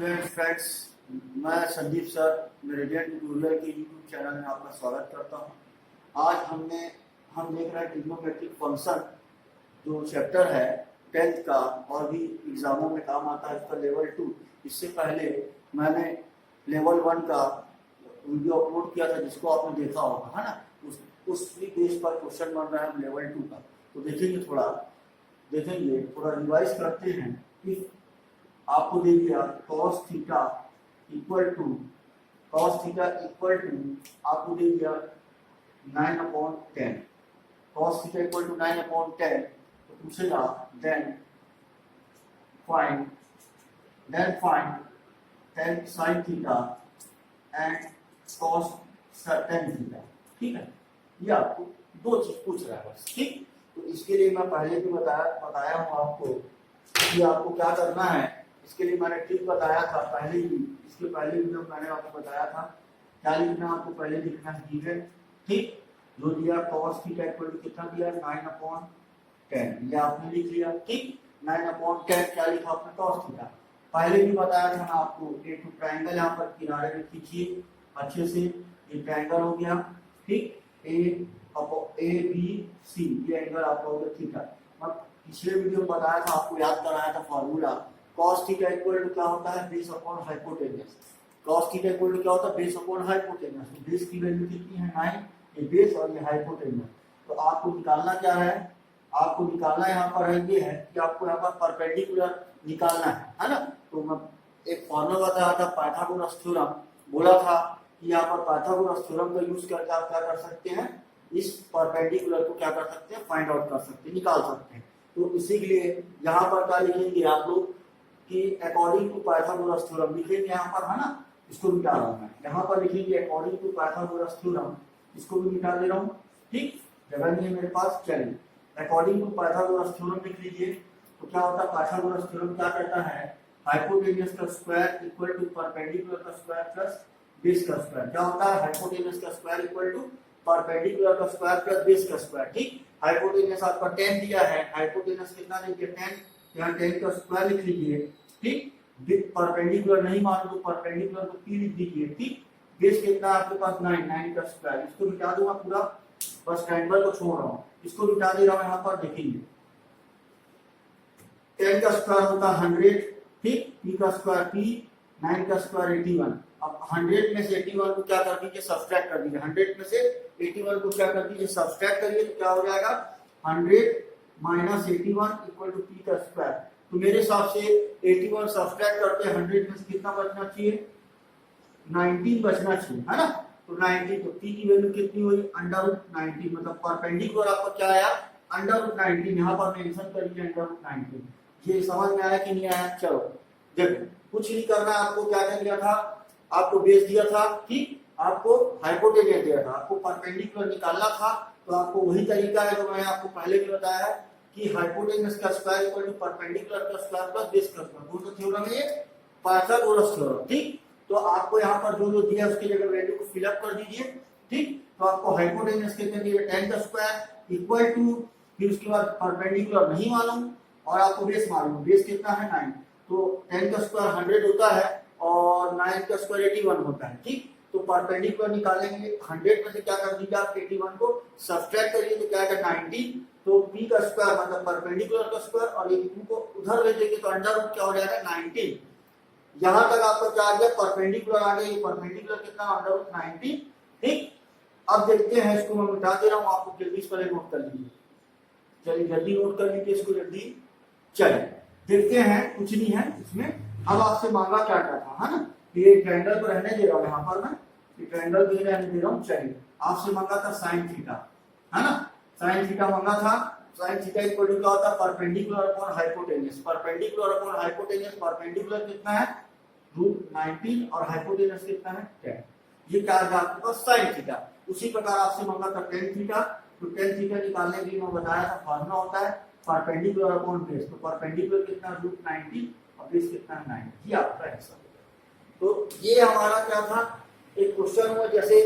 Friends, मैं Sandeep sir meridian tutorial के YouTube channel में आपका स्वागत करता हूं। आज हम देख रहे हैं ट्रिग्नोमेट्रिक फंक्शन जो चैप्टर है 10th का और भी एग्जामों में काम आता है, इसका लेवल 2। इससे पहले मैंने लेवल 1 का वीडियो अपलोड किया था जिसको आपने देखा होगा, है ना। उसी बेस पर क्वेश्चन बन रहा है लेवल 2 का, तो देखेंगे थोड़ा रिवाइज करते हैं। कि आपको दे दिया cos थीटा इक्वल टू आपको दे दिया 9/10, cos थीटा इक्वल टू 9/10, तो पूछेगा then find tan sin theta and cos tan theta. ठीक है, ये आपको दो चीज पूछ रहा है बस। ठीक, तो इसके लिए मैं पहले भी बताया हूँ आपको कि आपको क्या करना है। इसके लिए मैंने ट्रिक बताया था पहले ही, इसके पहले वीडियो मैंने आपको बताया था क्या लिखना। आपको पहले लिखना है गिवन, ठीक, जो दिया cos थीटा इक्वल टू कितना दिया 9/10, ये आपने लिख लिया। ठीक, 9/10 क्या लिखा आपने cos थीटा। पहले भी बताया था मैं आपको, एक ट्रायंगल यहाँ पर किनारे में खींचिए अच्छे से, ये ट्रायंगल हो गया। ठीक, ABC ये एंगल आपका हो गया थीटा। मैं पिछले वीडियो में बताया था, आपको याद कराया था formula, cos theta equal to क्या होता है base upon hypotenuse. cos theta equal to क्या होता है बेस अपॉन हाइपोटेनस। बेस की वैल्यू कितनी है 9, ये बेस और ये हाइपोटेनस। तो आपको निकालना क्या है, आपको निकालना यहाँ पर है ये है कि आपको यहाँ पर परपेंडिकुलर निकालना है ना। तो मैं एक फॉर्मूला बताया था पाइथागोरस थ्योरम, बोला था कि यहाँ पर पाइथागोरस थ्योरम का यूज करके आप क्या कर सकते हैं, इस परपेंडिकुलर को क्या कर सकते हैं, फाइंड आउट कर सकते हैं, निकाल सकते हैं। तो इसीलिए यहाँ पर क्या लिखेंगे आप लोग कि अकॉर्डिंग टू पाइथागोरस थ्योरम लिखेंगे यहाँ पर, है ना। इसको मिटा रहा हूँ मैं, यहाँ पर लिखेंगे अकॉर्डिंग टू पाइथागोरस थ्योरम, इसको भी मिटा दे रहा हूँ। ठीक, जगह नहीं है मेरे पास, चलिए अकॉर्डिंग टू पाइथागोरस थ्योरम लिख लीजिए। तो क्या होता है, पाइथागोरस थ्योरम क्या कहता है, हाइपोटेनस का स्क्वायर इक्वल टू परपेंडिकुलर का स्क्वायर प्लस बेस का स्क्वायर। क्या होता है, हाइपोटेनस का स्क्वायर इक्वल टू परपेंडिकुलर का स्क्वायर प्लस बेस का स्क्वायर। ठीक, हाइपोटेनस आपका 10 दिया है, हाइपोटेनस कितना देंगे 10, यहाँ 10 का स्क्वायर लिख लीजिए। ठीक, परपेंडिकुलर नहीं मालूम तो परपेंडिकुलर को p लिख दीजिए। ठीक, बेस कितना आपके पास 9 का स्क्वायर, इसको मिटा दूंगा पूरा, बस ट्रायंगल को छोड़ रहा हूँ, इसको मिटा दे रहा हूँ। यहाँ पर देखेंगे 10 का स्क्वायर होता है 100, ठीक, p का स्क्वायर p, 9 का स्क्वायर 81। अब 100 में से 81 को क्या कर दीजिए, सब्सट्रैक्ट कर दीजिए। 100 में से 81 को क्या कर दीजिए, सब्सट्रैक्ट करिए, तो क्या हो जाएगा 100 माइनस 81 इक्वल टू p का स्क्वायर। तो मेरे हिसाब से 81 सब्सट्रैक्ट करते हैं 100 में से कितना बचना चाहिए, 19 बचना चाहिए, है ना। तो 19, तो p की वैल्यू कितनी हुई √19, मतलब परपेंडिकुलर आपका क्या आया √19। यहाँ पर मेंशन करिए √19। ये समझ में आया कि नहीं आया। चलो देखो, कुछ नहीं करना है आपको, क्या कर दिया था, आपको बेस दिया था, ठीक, आपको हाइपोटेनस दिया था, आपको परपेंडिकुलर निकालना था। तो आपको वही तरीका है जो मैंने आपको पहले भी बताया है कि हाइपोटेनस का स्क्वायर इक्वल टू परपेंडिकुलर का स्क्वायर प्लस बेस का स्क्वायर। कौन सा थ्योरम है ये, पाइथागोरस थ्योरम। ठीक, तो आपको यहाँ पर जो दिया है उसकी जगह वैल्यू को फिल अप कर दीजिए। ठीक, तो आपको हाइपोटेनस कितने दिए 10 का स्क्वायर इक्वल टू, फिर उसके बाद परपेंडिकुलर नहीं मालूम और आपको बेस मालूम, बेस कितना है 9, तो 10 का स्क्वायर 100 होता है और 9 का स्क्वायर 81 होता है। ठीक, तो परपेंडिकुलर निकालेंगे, 100 में से क्या कर दीजिए आप 81 को सब्सट्रैक्ट करिए, तो क्या आएगा 90। तो p का स्क्वायर मतलब परपेंडिकुलर का स्क्वायर और 82 को उधर ले जाएंगे तो अंडर रूट क्या हो जाएगा 90। यहाँ तक आपका क्या आ गया, परपेंडिकुलर आ गया, ये परपेंडिकुलर कितना √90। ठीक, अब देखते हैं, इसको मैं मिटा दे रहा हूँ, आपको जल्दी से पहले नोट कर लीजिए। चलिए जल्दी नोट कर लीजिए इसको जल्दी। चलिए देखते हैं, कुछ नहीं है इसमें। अब आपसे मांगा क्या क्या था, है ना। ये ट्रायंगल को रहने दे रहा हूँ, यहाँ पर मैं ये ट्रायंगल भी रहने दे रहा हूँ। चलिए आपसे मांगा था sin थीटा, है ना, sin थीटा मांगा था। sin थीटा इक्वल टू क्या होता है, perpendicular upon hypotenuse. Perpendicular upon hypotenuse, perpendicular कितना है √19 और हाइपोटेनस कितना है 10। ये क्या है आपके पास sin थीटा। उसी प्रकार आपसे मांगा था tan थीटा, तो tan थीटा निकालने के लिए मैं बताया था फॉर्मूला होता है परपेंडिकुलर अपॉन बेस। तो परपेंडिकुलर कितना √19 और बेस कितना 9, ये आपका आंसर। तो ये हमारा क्या था, एक क्वेश्चन हुआ। जैसे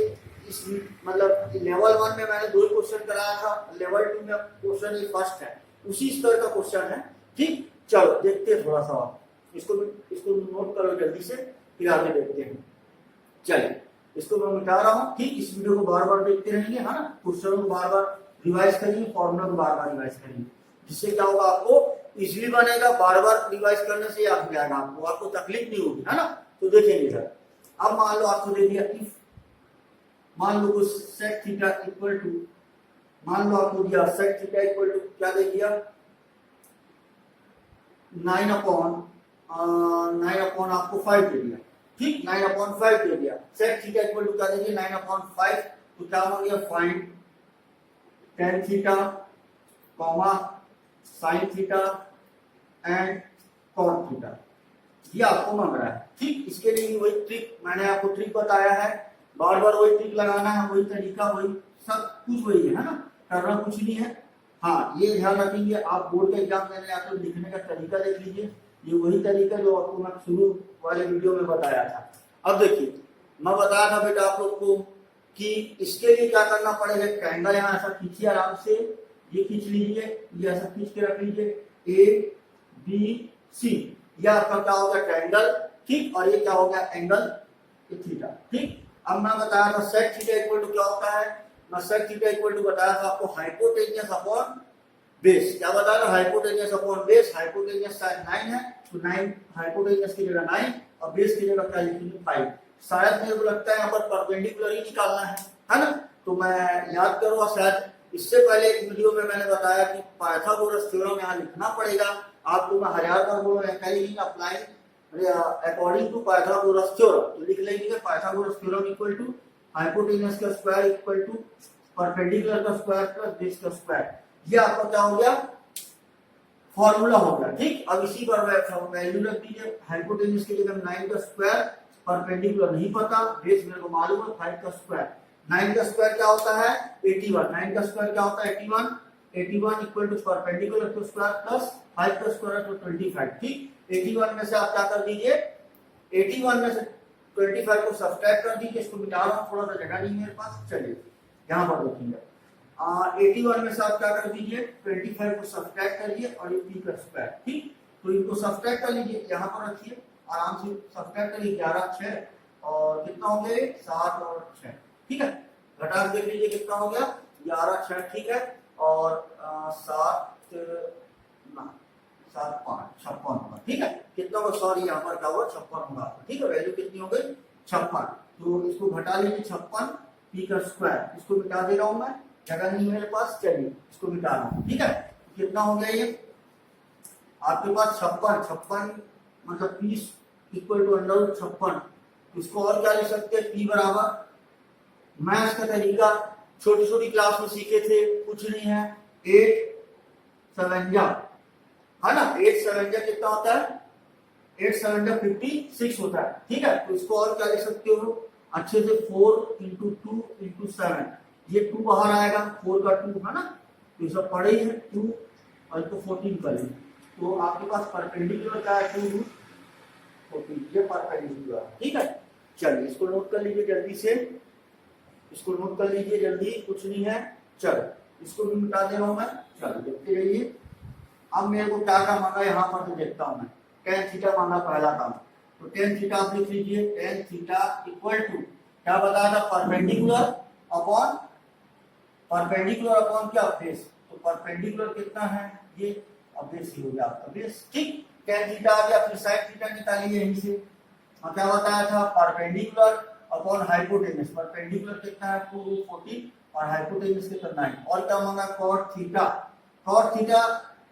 इस मतलब लेवल 1 में मैंने 2 क्वेश्चन कराया था, लेवल 2 में क्वेश्चन ये फर्स्ट है, उसी स्तर का क्वेश्चन है। ठीक, चलो देखते हैं थोड़ा सा इसको नोट करो जल्दी से, फिर आगे देखते हैं। चलिए इसको मैं मिटा रहा हूँ। ठीक, इस वीडियो को बार बार देखते रहेंगे, है ना, क्वेश्चनों को बार बार रिवाइज करेंगे, फॉर्मूला को बार बार रिवाइज करेंगे, जिससे क्या होगा आपको इजीली बनेगा। बार बार रिवाइज करने से याद हो जाएगा, आपको तकलीफ नहीं होगी, है ना। तो देखेंगे सर, अब मान लो आपको दे दिया इफ, मान लो सेक थीटा इक्वल टू, मान लो आपको दिया सेक थीटा इक्वल टू क्या दे दिया 9/9 आपको 5 दे दिया। ठीक, 9/5 दे दिया। सेक थीटा इक्वल टू क्या दे दिया 9/5, तो क्या हो गया find tan theta comma sin theta and cot theta, ये आपको मांग रहा है। ठीक, इसके लिए वही ट्रिक मैंने आपको ट्रिक बताया है, बार बार वही ट्रिक लगाना है, वही तरीका, वही सब कुछ वही है ना, करना कुछ नहीं है। हाँ, ये ध्यान रखेंगे, आप बोर्ड का एग्जाम देने आते हो, लिखने का तरीका देख लीजिए, ये वही तरीका जो आपको मैं शुरू वाले वीडियो में बताया था। अब देखिए, मैं बताया था बेटा आप लोग को कि इसके लिए क्या करना पड़ेगा, ट्रायंगल यहाँ ऐसा खींचिए आराम से, ये खींच लीजिए, ये ऐसा खींच के रख लीजिए, ABC, यह आपका क्या होगा ट्रायंगल। ठीक, और ये क्या होगा एंगल थीटा। ठीक, अब मैं बताया था सेक थीटा इक्वल टू क्या होता है, मैं सेक थीटा इक्वल टू बताया था आपको हाइपोटेन्यूस अपॉन बेस। क्या बताया था, हाइपोटेन्यूस अपॉन बेस। हाइपोटेन्यूस शायद 9 है, तो 9 हाइपोटेन्यूस की जगह 9 और बेस की जगह क्या लिखेंगे 5। शायद मेरे को लगता है यहाँ पर परपेंडिकुलर ही निकालना है ना। तो मैं याद करूँगा, शायद इससे पहले एक वीडियो में मैंने बताया कि पाइथागोरस थ्योरम यहाँ लिखना पड़ेगा आपको। मैं 1000 बार बोलूँ applying according to Pythagoras theorem, तो लिख लेंगे Pythagoras theorem equal to hypotenuse का स्क्वायर इक्वल टू परपेंडिकुलर का स्क्वायर प्लस बेस का स्क्वायर। ये आपका क्या हो गया फॉर्मूला हो गया। ठीक, अब इसी पर वैल्यू रख दीजिए, हाइपोटेन्यूस की जगह 9 का स्क्वायर, परपेंडिकुलर नहीं पता, बेस मेरे को मालूम है 5 का स्क्वायर। 9 का स्क्वायर क्या होता है 81, 9 का स्क्वायर क्या होता है 81, 81 इक्वल टू परपेंडिकुलर का स्क्वायर प्लस 5 का स्क्वायर तो 25। ठीक, 81 में से आप क्या कर दीजिए, 81 में से 25 को सब्ट्रैक्ट कर दीजिए। इसको मिटा रहा हूँ, थोड़ा सा जगह नहीं मेरे पास, चलिए यहाँ पर देखिए 81 में से आप क्या कर दीजिए 25 को सब्ट्रैक्ट करिए और ये p का स्क्वायर। ठीक, तो इनको सब्ट्रैक्ट कर लीजिए, यहाँ पर रखिए आराम से सब्ट्रैक्ट करिए, 11 6 और कितना हो गया 7 और 6। ठीक है, घटा देख लीजिए कितना हो गया 11 6। ठीक है, और 7 5 56 होगा। ठीक है, कितना होगा, सॉरी यहाँ पर क्या होगा 56 होगा। ठीक है, वैल्यू कितनी हो गई 56, तो इसको घटा लीजिए 56 p का स्क्वायर। इसको मिटा दे रहा हूँ मैं, जगह नहीं मेरे पास, चलिए इसको मिटा रहा हूँ। ठीक है, कितना हो गया ये आपके पास 56 मतलब 30 इक्वल टू अंडर 56। इसको और क्या लिख सकते हैं, p बराबर, मैथ्स का तरीका छोटी छोटी क्लास में सीखे थे, कुछ नहीं है, 8 7 है ना, 8 7 कितना होता है 8 7 56 होता है। ठीक है, तो इसको और क्या लिख सकते हो अच्छे से, 4 इंटू 2 इंटू 7, ये 2 बाहर आएगा, 4 का 2 है ना, तो ये सब पढ़े ही है 2 और इसको 14 कर लें, तो आपके पास परपेंडिकुलर क्या है 2 रूट 14, ये परपेंडिकुलर। ठीक है, चलिए इसको नोट कर लीजिए जल्दी से, इसको नोट कर लीजिए जल्दी, कुछ नहीं है। चलो इसको भी मिटा दे रहा हूं मैं, चलो देखते रहिए। अब मेरे को क्या क्या मांगा यहाँ पर, तो देखता हूं मैं, tan थीटा मांगा पहला काम, तो tan थीटा आप लिख लीजिए, tan थीटा इक्वल टू क्या बताया था परपेंडिकुलर अपॉन क्या बेस, तो परपेंडिकुलर कितना है ये, अब बेस ही हो गया आपका बेस। ठीक, tan थीटा आ गया, फिर sin थीटा निकालिए यहीं से, और क्या बताया था परपेंडिकुलर अपॉन हाइपोटेन्यूस, परपेंडिकुलर कितना है 2√14 और हाइपोटेन्यूस कितना 9, और क्या मांगा cot थीटा। cot थीटा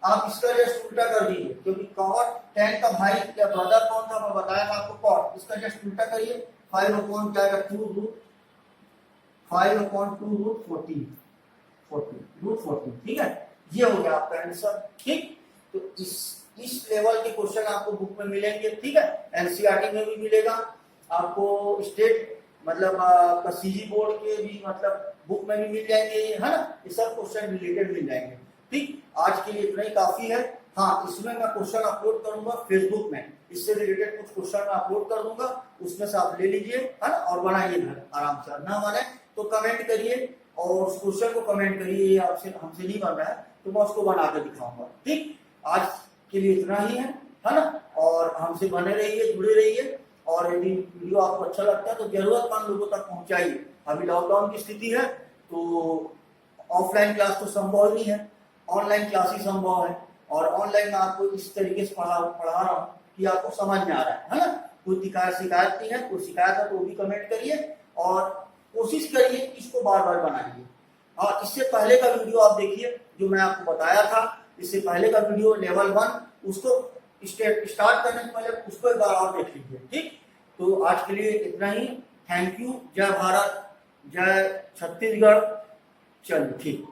आप इसका जस्ट उल्टा कर दीजिए, क्योंकि cot tan का भाई या ब्रदर कौन था मैं बताया था आपको cot, इसका जस्ट उल्टा करिए, 5 अपॉन क्या है 5 अपॉन 2√14। ठीक है, ये हो गया आपका आंसर। ठीक, तो इस लेवल के क्वेश्चन आपको बुक में मिलेंगे। ठीक है, एनसीईआरटी में भी मिलेगा आपको, स्टेट मतलब आपका सीजी बोर्ड के भी मतलब बुक में भी मिल जाएंगे, है ना, ये सब क्वेश्चन रिलेटेड मिल जाएंगे। ठीक, आज के लिए इतना ही काफी है। हाँ, इसमें मैं क्वेश्चन अपलोड करूंगा फेसबुक में, इससे रिलेटेड कुछ क्वेश्चन मैं अपलोड कर दूंगा, उसमें से आप ले लीजिए, है ना, और बनाइए घर आराम से। ना बने तो कमेंट करिए, और उस क्वेश्चन को कमेंट करिए, आपसे हमसे नहीं बन रहा है तो मैं उसको बना के दिखाऊंगा। ठीक, आज के लिए इतना ही है। है ना। और हमसे बने रहिए, जुड़े रहिए, और यदि वीडियो आपको अच्छा लगता है तो जरूरतमंद लोगों तक पहुंचाइए। अभी लॉकडाउन की स्थिति है तो ऑफलाइन क्लास तो संभव नहीं है, ऑनलाइन क्लास ही संभव है। और ऑनलाइन में आपको इस तरीके से पढ़ा रहा हूँ कि आपको समझ में आ रहा है ना। कोई शिकायत नहीं है, कोई शिकायत है तो वो भी कमेंट करिए, और कोशिश करिए इसको बार बार बनाइए। और इससे पहले का वीडियो आप देखिए जो मैं आपको बताया था, इससे पहले का वीडियो लेवल 1, उसको स्टार्ट करने से पहले उसको एक बार और देख लीजिए, ठीक। तो आज के लिए इतना ही। Thank you. जय भारत, जय छत्तीसगढ़। चलिए ठीक।